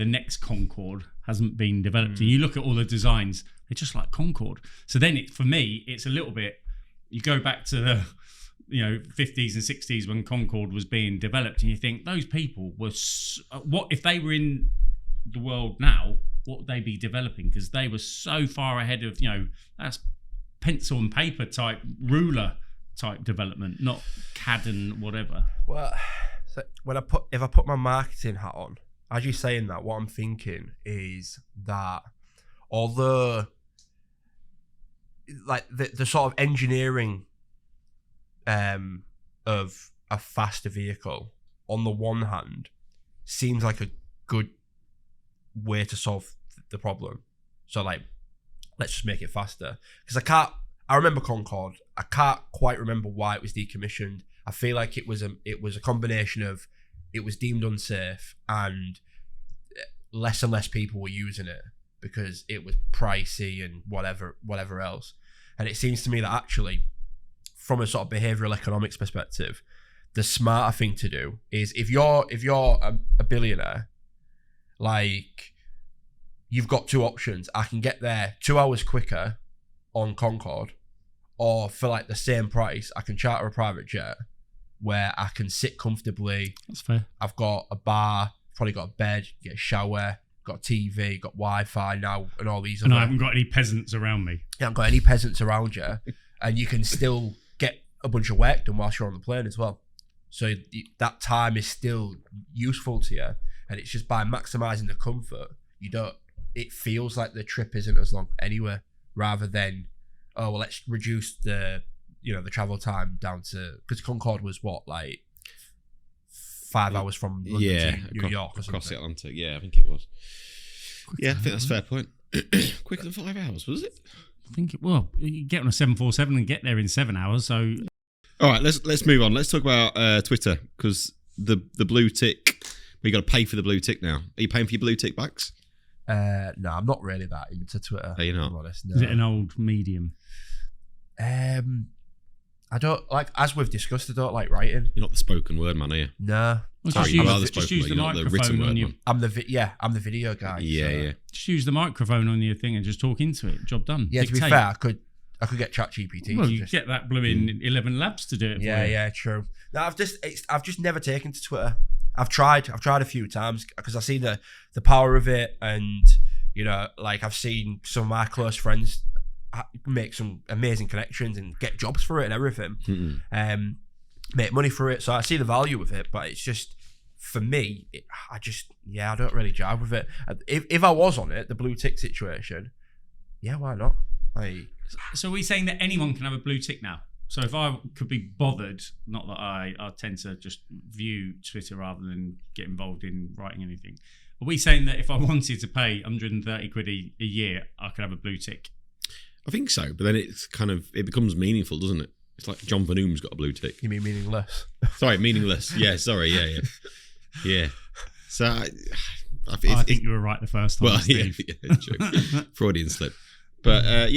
[SPEAKER 3] next Concorde hasn't been developed. And you look at all the designs, they're just like Concorde. So then for me, it's a little bit, you go back to the 50s and 60s when Concorde was being developed, and you think those people were what if they were in the world now, what would they be developing? Because they were so far ahead of that's pencil and paper type, ruler type development, not CAD and whatever.
[SPEAKER 4] Well, so if I put my marketing hat on, as you're saying that, what I'm thinking is that although like the sort of engineering of a faster vehicle on the one hand seems like a good way to solve the problem. So like, let's just make it faster. Because I remember Concorde. I can't quite remember why it was decommissioned. I feel like it was a combination of it was deemed unsafe and less and less people were using it because it was pricey and whatever else. And it seems to me that actually, from a sort of behavioral economics perspective, the smarter thing to do is if you're a billionaire, like, you've got two options. I can get there 2 hours quicker on Concorde, or for like the same price, I can charter a private jet where I can sit comfortably.
[SPEAKER 3] That's fair.
[SPEAKER 4] I've got a bar, probably got a bed, get a shower, got a TV, got Wi-Fi now, and all these.
[SPEAKER 3] And I haven't got any peasants around me.
[SPEAKER 4] You haven't got any peasants around you, and you can still get a bunch of work done whilst you're on the plane as well. So that time is still useful to you, and it's just by maximising the comfort, it feels like the trip isn't as long anyway, rather than, oh well, let's reduce the travel time down to, because Concorde was what, like 5 hours from London to New York or something.
[SPEAKER 2] Across the Atlantic, I think it was. I think that's a fair point. Quicker than 5 hours, was it?
[SPEAKER 3] I think you get on a 747 and get there in 7 hours. So,
[SPEAKER 2] all right, let's move on. Let's talk about Twitter, because the blue tick. We got to pay for the blue tick now. Are you paying for your blue tick backs?
[SPEAKER 4] No, I'm not really that into Twitter.
[SPEAKER 2] Are you not?
[SPEAKER 4] I'm honest, no.
[SPEAKER 3] Is it an old medium?
[SPEAKER 4] I don't like, as we've discussed, I don't like writing.
[SPEAKER 2] You're not the spoken word man, are you?
[SPEAKER 4] No.
[SPEAKER 3] Well,
[SPEAKER 2] Sorry,
[SPEAKER 3] just use the microphone on your.
[SPEAKER 4] I'm the video guy.
[SPEAKER 2] Yeah.
[SPEAKER 3] Just use the microphone on your thing and just talk into it. Job done.
[SPEAKER 4] Yeah,
[SPEAKER 3] Dictate.
[SPEAKER 4] to be fair, I could get ChatGPT.
[SPEAKER 3] Well, you get that blooming 11 Labs to do it.
[SPEAKER 4] Yeah, true. No, I've just never taken to Twitter. I've tried a few times because I see the power of it, and like I've seen some of my close friends make some amazing connections and get jobs for it and everything. Make money for it, so I see the value of it. But it's just, for me, I don't really jive with it. If I was on it, the blue tick situation, why not?
[SPEAKER 3] So are we saying that anyone can have a blue tick now? So if I could be bothered, not that I tend to just view Twitter rather than get involved in writing anything, are we saying that if I wanted to pay 130 quid a year, I could have a blue tick?
[SPEAKER 2] I think so, but then it becomes meaningful, doesn't it? It's like John Van Oom's got a blue tick.
[SPEAKER 4] You mean meaningless?
[SPEAKER 2] Sorry, meaningless. Yeah, sorry, yeah. So
[SPEAKER 3] I think you were right the first time.
[SPEAKER 2] Well, Steve. True. Freudian slip. But I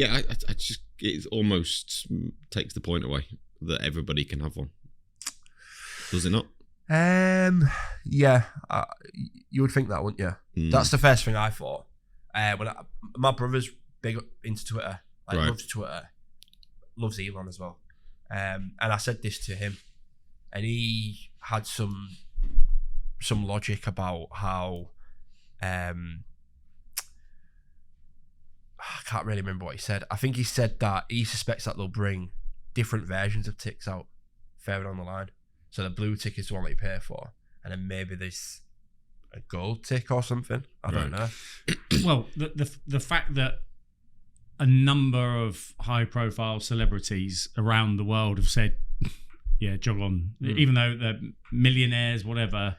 [SPEAKER 2] just, it almost takes the point away that everybody can have one. Does it not?
[SPEAKER 4] Yeah, you would think that, wouldn't you? That's the first thing I thought. My brother's big into Twitter, like
[SPEAKER 2] Right.
[SPEAKER 4] loves Twitter, loves Elon as well. And I said this to him, and he had some logic about how I can't really remember what he said. I think he said that he suspects that they'll bring different versions of ticks out further down the line. So the blue tick is the one that you pay for, and then maybe there's a gold tick or something. I don't know.
[SPEAKER 3] Well, the fact that a number of high-profile celebrities around the world have said, "Yeah, jog on," even though they're millionaires, whatever,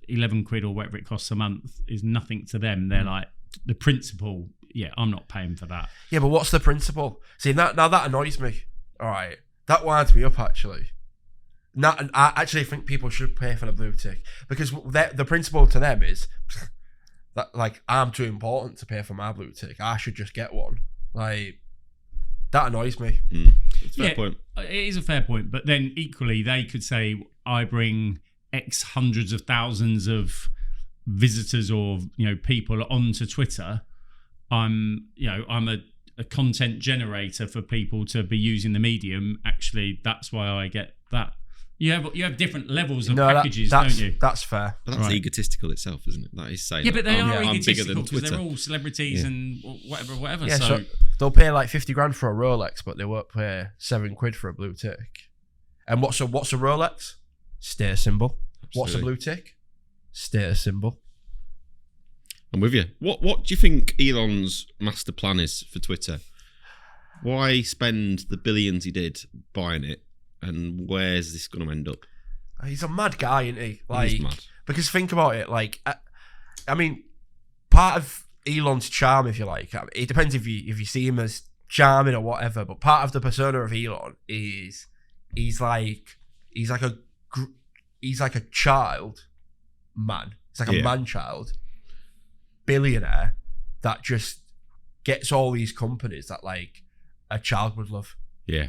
[SPEAKER 3] 11 quid or whatever it costs a month is nothing to them. They're like, the principle, yeah, I'm not paying for that.
[SPEAKER 4] Yeah, but what's the principle? See, now that annoys me. All right, that winds me up actually. Now, and I actually think people should pay for the blue tick, because the principle to them is that, like, I'm too important to pay for my blue tick. I should just get one. Like, that annoys me.
[SPEAKER 2] It's a fair point.
[SPEAKER 3] It is a fair point, but then equally they could say, I bring X hundreds of thousands of visitors or people onto Twitter. I'm a content generator for people to be using the medium. Actually, that's why I get that. You have different levels of packages, don't you?
[SPEAKER 4] That's fair.
[SPEAKER 2] But that's egotistical itself, isn't it? That is saying.
[SPEAKER 3] Yeah, but they are
[SPEAKER 2] I'm bigger
[SPEAKER 3] egotistical
[SPEAKER 2] than
[SPEAKER 3] because
[SPEAKER 2] Twitter.
[SPEAKER 3] they're all celebrities and whatever.
[SPEAKER 4] Yeah,
[SPEAKER 3] so
[SPEAKER 4] they'll pay like 50 grand for a Rolex, but they won't pay 7 quid for a blue tick. And what's a Rolex? Status symbol.
[SPEAKER 2] Absolutely.
[SPEAKER 4] What's a blue tick? Status symbol.
[SPEAKER 2] I'm with you. What do you think Elon's master plan is for Twitter? Why spend the billions he did buying it, and where's this going to end up?
[SPEAKER 4] He's a mad guy, isn't he? Like,
[SPEAKER 2] He's mad.
[SPEAKER 4] Because think about it. Like, I mean, part of Elon's charm, if you like, it depends if you see him as charming or whatever. But part of the persona of Elon is he's like a child man. He's like a man child billionaire that just gets all these companies that like a child would love.
[SPEAKER 2] Yeah.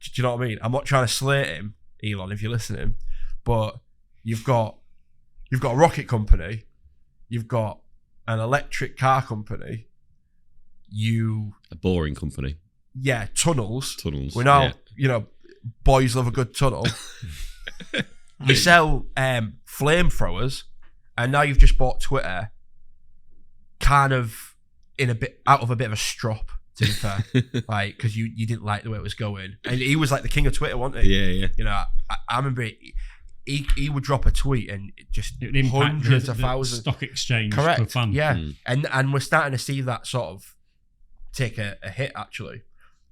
[SPEAKER 4] Do you know what I mean? I'm not trying to slate him, Elon, if you're listening, but you've got a rocket company, you've got an electric car company,
[SPEAKER 2] a boring company.
[SPEAKER 4] Yeah, tunnels.
[SPEAKER 2] Tunnels.
[SPEAKER 4] We know, boys love a good tunnel. You sell flamethrowers, and now you've just bought Twitter, kind of out of a bit of a strop, to be fair, like, because you didn't like the way it was going, and he was like the king of Twitter, wasn't he?
[SPEAKER 2] Yeah.
[SPEAKER 4] I remember he would drop a tweet and it hundreds of thousands.
[SPEAKER 3] Stock exchange,
[SPEAKER 4] correct?
[SPEAKER 3] for fun.
[SPEAKER 4] Yeah, and we're starting to see that sort of take a hit actually.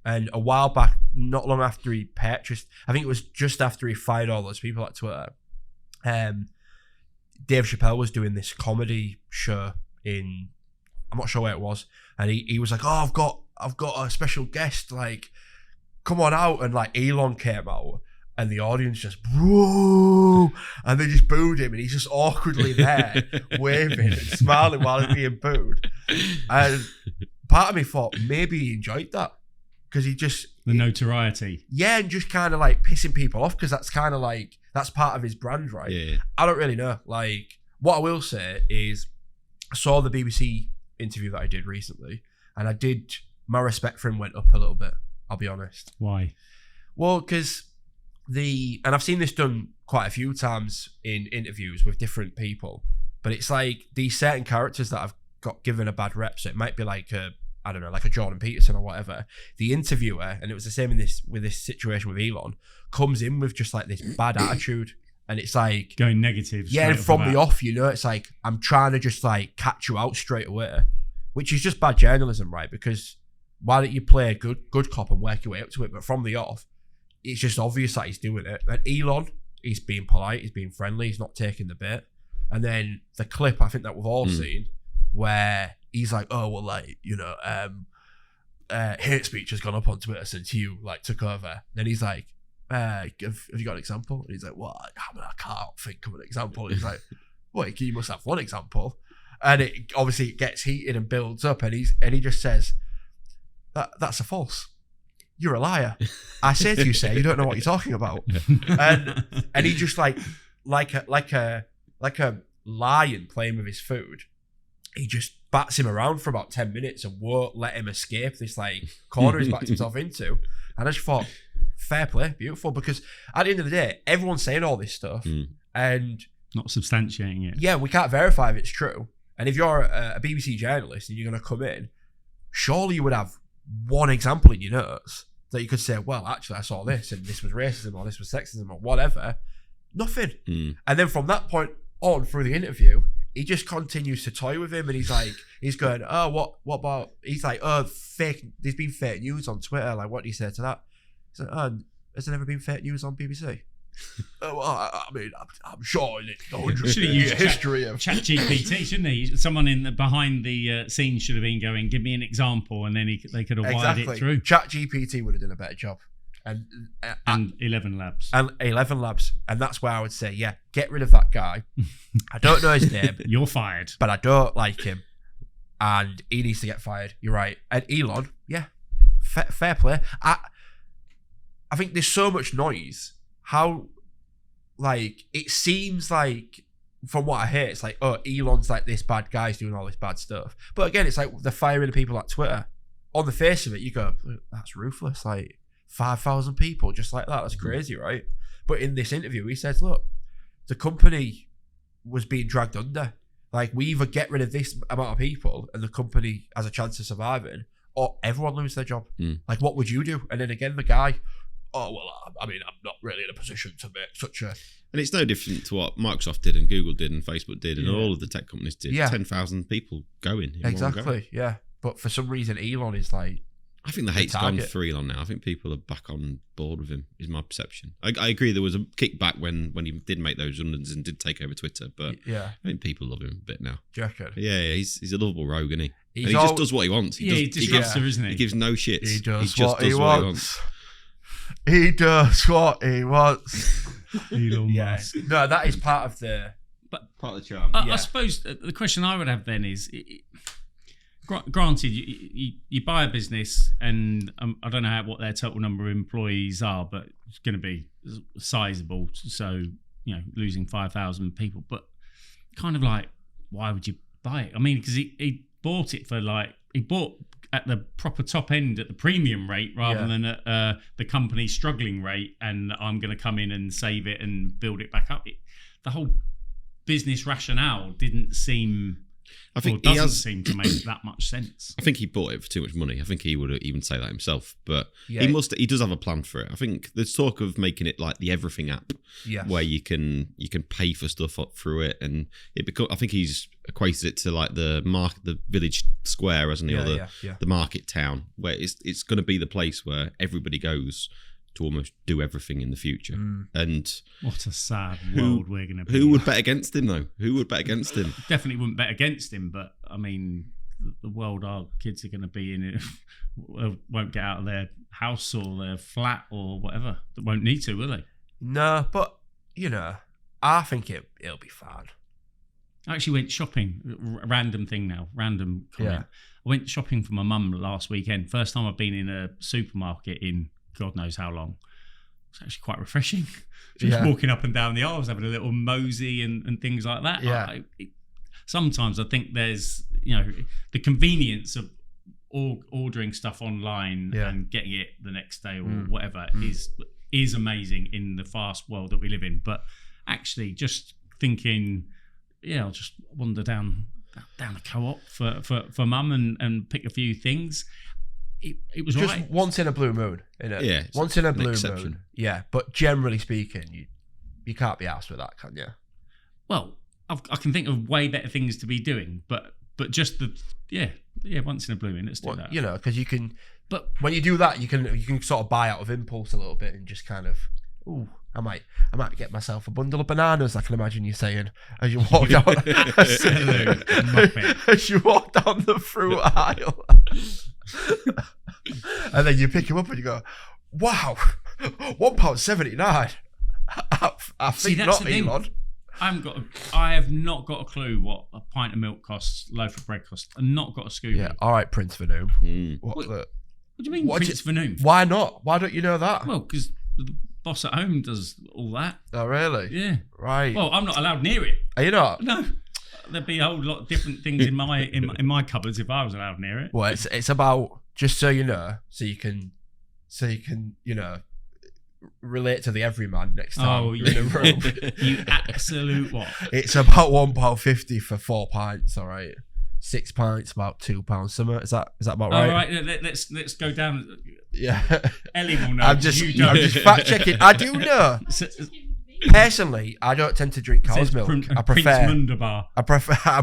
[SPEAKER 4] And a while back, not long after he purchased, I think it was just after he fired all those people at Twitter, Dave Chappelle was doing this comedy show in, I'm not sure where it was, and he was like, "Oh, I've got a special guest, like, come on out," and like Elon came out, and the audience just boo, and they just booed him, and he's just awkwardly there waving and smiling while he's being booed. And part of me thought maybe he enjoyed that because the
[SPEAKER 3] notoriety,
[SPEAKER 4] and just kind of like pissing people off, because that's kind of like, that's part of his brand, right?
[SPEAKER 2] Yeah.
[SPEAKER 4] I don't really know. Like, what I will say is, I saw the BBC interview that I did recently, and my respect for him went up a little bit, I'll be honest.
[SPEAKER 3] Why?
[SPEAKER 4] Well, because and I've seen this done quite a few times in interviews with different people, but it's like these certain characters that have got given a bad rep. So it might be like like a Jordan Peterson or whatever. The interviewer, and it was the same with this situation with Elon, comes in with just like this bad attitude, and it's like
[SPEAKER 3] going negative.
[SPEAKER 4] Yeah, and from the off, it's like, I'm trying to just like catch you out straight away, which is just bad journalism, right? Because why don't you play a good cop and work your way up to it? But from the off, it's just obvious that he's doing it. And Elon, he's being polite, he's being friendly, he's not taking the bait. And then the clip, I think that we've all seen, where he's like, "Oh, well, like, hate speech has gone up on Twitter since you like took over." Then he's like, have you got an example? And he's like, "Well, I can't think of an example." And he's like, "Well, you must have one example." And it obviously gets heated and builds up, and he just says, "That's a false. You're a liar. I say to you, sir, you don't know what you're talking about." And he just like a lion playing with his food. He just bats him around for about 10 minutes and won't let him escape this like corner he's backed himself into. And I just thought, fair play, beautiful, because at the end of the day, everyone's saying all this stuff and
[SPEAKER 3] not substantiating it.
[SPEAKER 4] Yeah, we can't verify if it's true. And if you're a BBC journalist and you're going to come in, surely you would have one example in your notes that you could say, well, actually, I saw this and this was racism or this was sexism or whatever. Nothing. And then from that point on through the interview, he just continues to toy with him, and he's going, oh, what about, he's like, oh, there's been fake news on Twitter, like, what do you say to that? He's like, oh, has there never been fake news on BBC? Oh, well, I mean, I'm sure in the 100-year history of
[SPEAKER 3] ChatGPT, shouldn't he? Someone behind the scenes should have been going, give me an example, and then they could have wired it through.
[SPEAKER 4] ChatGPT would have done a better job. And
[SPEAKER 3] 11 Labs.
[SPEAKER 4] And 11 Labs. And that's where I would say, yeah, get rid of that guy. I don't know his name.
[SPEAKER 3] You're fired.
[SPEAKER 4] But I don't like him. And he needs to get fired. You're right. And Elon, yeah, fair play. I think there's so much noise. How, like, it seems like, from what I hear, it's like, oh, Elon's like this bad guy, he's doing all this bad stuff. But again, it's like they're firing the people at Twitter. On the face of it, you go, that's ruthless. Like, 5,000 people just like that. That's crazy, right? But in this interview, he says, look, the company was being dragged under. Like, we either get rid of this amount of people and the company has a chance of surviving, or everyone lose their job. Like, what would you do? And then again, the guy, oh, well, I mean, I'm not really in a position to make such a...
[SPEAKER 2] And it's no different to what Microsoft did and Google did and Facebook did and all of the tech companies did.
[SPEAKER 4] Yeah.
[SPEAKER 2] 10,000 people going.
[SPEAKER 4] Exactly, yeah. But for some reason, Elon is like...
[SPEAKER 2] I think the hate's gone for Elon now. I think people are back on board with him, is my perception. I agree there was a kickback when he did make those redundancies and did take over Twitter, but
[SPEAKER 4] yeah,
[SPEAKER 2] I think people love him a bit now.
[SPEAKER 4] Do you reckon?
[SPEAKER 2] Yeah, he's a lovable rogue, isn't he? And he just does what he wants.
[SPEAKER 3] He's disruptor, isn't he?
[SPEAKER 2] He gives no shits.
[SPEAKER 4] He just does what he wants. He does what he wants.
[SPEAKER 3] Elon Musk.
[SPEAKER 4] No, that is part of the charm.
[SPEAKER 3] I suppose the question I would have then is... Granted, you buy a business, and I don't know what their total number of employees are, but it's going to be sizable. So, losing 5,000 people, but kind of like, why would you buy it? I mean, because he bought it for he bought at the proper top end at the premium rate rather than at the company struggling rate, and I'm going to come in and save it and build it back up. The whole business rationale didn't seem...
[SPEAKER 2] I think
[SPEAKER 3] doesn't seem to make that much sense.
[SPEAKER 2] I think he bought it for too much money. I think he would even say that himself. But he does have a plan for it. I think there's talk of making it like the everything app, where you can pay for stuff up through it, and I think he's equated it to like the village square, hasn't he, or the market town, where it's going to be the place where everybody goes to almost do everything in the future. And
[SPEAKER 3] what a sad world we're going to be.
[SPEAKER 2] Who would bet against him, though? Who would bet against him?
[SPEAKER 3] Definitely wouldn't bet against him, but I mean, the world our kids are going to be in it won't get out of their house or their flat or whatever. They won't need to, will they?
[SPEAKER 4] No, but I think it'll be fine.
[SPEAKER 3] I actually went shopping. Random thing now. Random comment. I went shopping for my mum last weekend. First time I've been in a supermarket in God knows how long. It's actually quite refreshing. Just walking up and down the aisles, having a little mosey and things like that.
[SPEAKER 4] Yeah.
[SPEAKER 3] Sometimes I think there's, the convenience of ordering stuff online and getting it the next day or whatever is amazing in the fast world that we live in. But actually, just thinking, I'll just wander down the co-op for mum and pick a few things. It was
[SPEAKER 4] just
[SPEAKER 3] right.
[SPEAKER 4] Once in a blue moon, innit?
[SPEAKER 2] Yeah,
[SPEAKER 4] once in a blue moon. Yeah, but generally speaking, you can't be asked with that, can you?
[SPEAKER 3] Well, I can think of way better things to be doing, but just once in a blue moon, let's do that.
[SPEAKER 4] Because you can. But when you do that, you can sort of buy out of impulse a little bit and just kind of, I might get myself a bundle of bananas. I can imagine you saying as you walk down as you walk down the fruit aisle. And then you pick him up and you go, wow, £1.79. I think not, Elon.
[SPEAKER 3] I have not got a clue what a pint of milk costs, loaf of bread costs. I've not got a scoop.
[SPEAKER 4] Yeah, all right, Prince Vanoom.
[SPEAKER 3] What do you mean, Prince Vanoom?
[SPEAKER 4] Why not? Why don't you know that?
[SPEAKER 3] Well, because the boss at home does all that.
[SPEAKER 4] Oh, really?
[SPEAKER 3] Yeah.
[SPEAKER 4] Right.
[SPEAKER 3] Well, I'm not allowed near it.
[SPEAKER 4] Are you not?
[SPEAKER 3] No. there'd be a whole lot of different things in my cupboards if I was allowed near it.
[SPEAKER 4] Well, it's about, just so you know, so you can relate to the everyman next time
[SPEAKER 3] Oh,
[SPEAKER 4] you're in a room.
[SPEAKER 3] You absolute what?
[SPEAKER 4] It's about £1.50 for 4 pints. All right, 6 pints about £2. Summer, is that about right?
[SPEAKER 3] All right, let's go down.
[SPEAKER 4] Yeah.
[SPEAKER 3] Ellie will know.
[SPEAKER 4] I'm just fact checking. I do know.
[SPEAKER 3] So,
[SPEAKER 4] Personally, I don't tend to drink cow's milk. I
[SPEAKER 3] Prince Mundabar.
[SPEAKER 4] I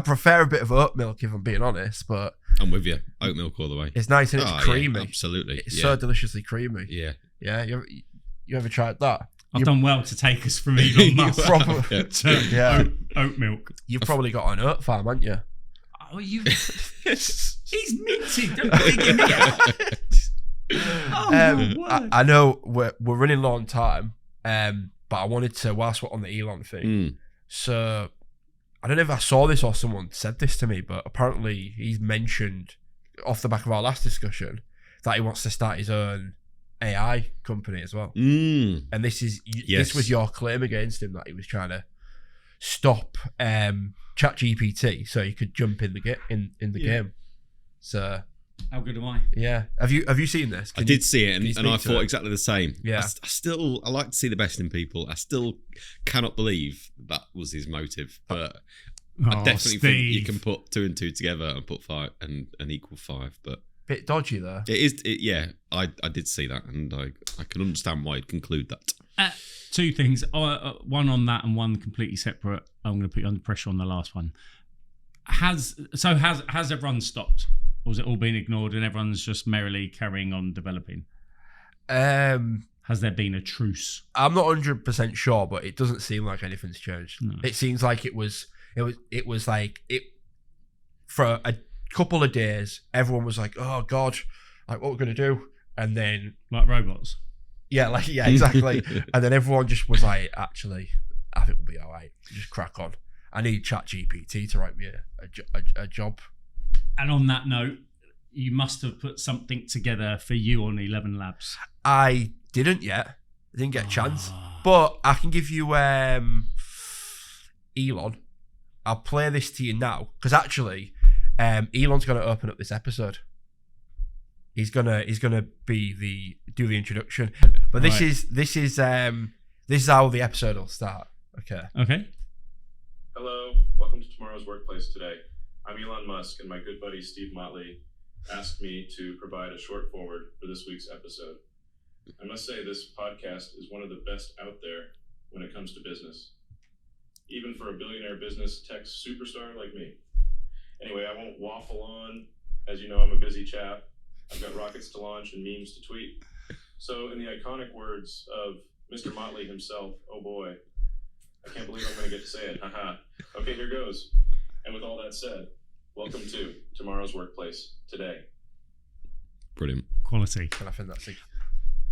[SPEAKER 4] prefer a bit of oat milk, if I'm being honest. But
[SPEAKER 2] I'm with you. Oat milk all the way.
[SPEAKER 4] it's nice and it's creamy.
[SPEAKER 2] Yeah, absolutely.
[SPEAKER 4] It's so deliciously creamy.
[SPEAKER 2] Yeah.
[SPEAKER 4] Yeah. You ever tried that?
[SPEAKER 3] I've done well to take us from Elon Musk
[SPEAKER 4] Probably.
[SPEAKER 3] to oat milk.
[SPEAKER 4] You've probably got an oat farm, haven't you?
[SPEAKER 3] Oh, he's minty. Don't dig him out. Oh, my word.
[SPEAKER 4] I know we're running low on time, but I wanted to, whilst we're on the Elon thing, so I don't know if I saw this or someone said this to me, but apparently he's mentioned off the back of our last discussion that he wants to start his own AI company as well. And this was your claim against him, that he was trying to stop ChatGPT so you could jump in the game. So
[SPEAKER 3] how good am I?
[SPEAKER 4] yeah, have you seen this?
[SPEAKER 2] I did see it, and I thought
[SPEAKER 4] it?
[SPEAKER 2] exactly the same.
[SPEAKER 4] Yeah.
[SPEAKER 2] I like to see the best in people. I still cannot believe that was his motive, but I definitely think you can put 2 and 2 together and put 5 and equal 5. But
[SPEAKER 4] Bit dodgy though.
[SPEAKER 2] it is. Yeah, I did see that, and I can understand why you'd conclude that.
[SPEAKER 3] 2 things. One on that and one completely separate. I'm going to put you under pressure on the last one. Has everyone stopped? Or has it all been ignored and everyone's just merrily carrying on developing? Has there been a truce?
[SPEAKER 4] I'm not 100% sure, but it doesn't seem like anything's changed.
[SPEAKER 3] No.
[SPEAKER 4] It seems like it was like it for a couple of days. Everyone was like, "Oh God, like what we're gonna do?" And then
[SPEAKER 3] Like robots?
[SPEAKER 4] yeah, exactly. And then everyone just was like, "Actually, I think we'll be all right. Just crack on. I need ChatGPT to write me a job."
[SPEAKER 3] And on that note, you must have put something together for you on 11 Labs.
[SPEAKER 4] I didn't yet. I didn't get a chance. But I can give you Elon. I'll play this to you now. Because actually, Elon's gonna open up this episode. He's gonna do the introduction. But this is how the episode will start. Okay.
[SPEAKER 1] Hello, welcome to Tomorrow's Workplace today. I'm Elon Musk, and my good buddy Steve Motley asked me to provide a short forward for this week's episode. I must say this podcast is one of the best out there when it comes to business, even for a billionaire business tech superstar like me. Anyway, I won't waffle on. As you know, I'm a busy chap. I've got rockets to launch and memes to tweet. So in the iconic words of Mr. Motley himself, oh boy, I can't believe I'm going to get to say it. Haha. Okay, here goes. And with all that said, welcome to Tomorrow's Workplace today.
[SPEAKER 2] Brilliant.
[SPEAKER 3] Quality.
[SPEAKER 4] And I think that's it.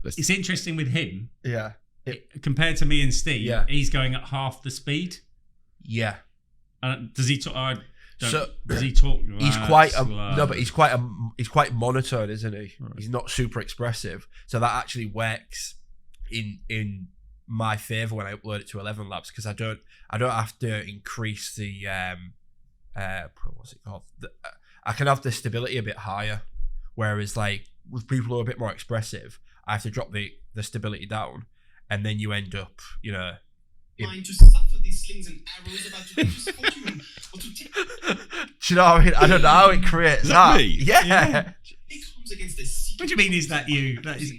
[SPEAKER 3] It's interesting with him.
[SPEAKER 4] Yeah.
[SPEAKER 3] Compared to me and Steve,
[SPEAKER 4] Yeah.
[SPEAKER 3] he's going at half the speed.
[SPEAKER 4] Yeah.
[SPEAKER 3] Does he talk? Does he
[SPEAKER 4] He's
[SPEAKER 3] talk?
[SPEAKER 4] quite but he's quite monotone, isn't he?
[SPEAKER 3] Right.
[SPEAKER 4] He's not super expressive, so that actually works in my favor when I upload it to 11 Labs, because I don't have to increase the what's it called? I can have the stability a bit higher, whereas like with people who are a bit more expressive, I have to drop the stability down, and then you end up,
[SPEAKER 5] Mind to suffer these slings and arrows about to reach fortune or to take.
[SPEAKER 4] Do you know what I mean? I don't know how it creates that.
[SPEAKER 2] me?
[SPEAKER 4] Yeah.
[SPEAKER 5] It comes against the secret.
[SPEAKER 3] What do you mean? Is that you? That is.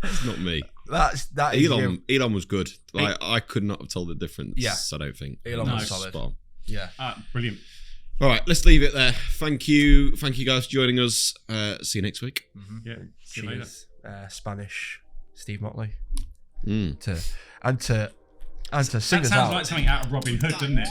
[SPEAKER 2] It's not me.
[SPEAKER 4] that is you.
[SPEAKER 2] Elon was good. Like I could not have told the difference.
[SPEAKER 4] Yeah.
[SPEAKER 2] I don't think.
[SPEAKER 4] Elon was
[SPEAKER 3] No.
[SPEAKER 4] solid.
[SPEAKER 2] Spot on.
[SPEAKER 4] Yeah.
[SPEAKER 3] Brilliant.
[SPEAKER 2] All right, let's leave it there. Thank you guys for joining us. See you next week.
[SPEAKER 3] Yeah. See you later.
[SPEAKER 4] Cheers. Spanish Steve Motley
[SPEAKER 2] Mm.
[SPEAKER 4] to sing
[SPEAKER 3] That
[SPEAKER 4] us
[SPEAKER 3] sounds
[SPEAKER 4] out.
[SPEAKER 3] like something out of Robin Hood, doesn't it?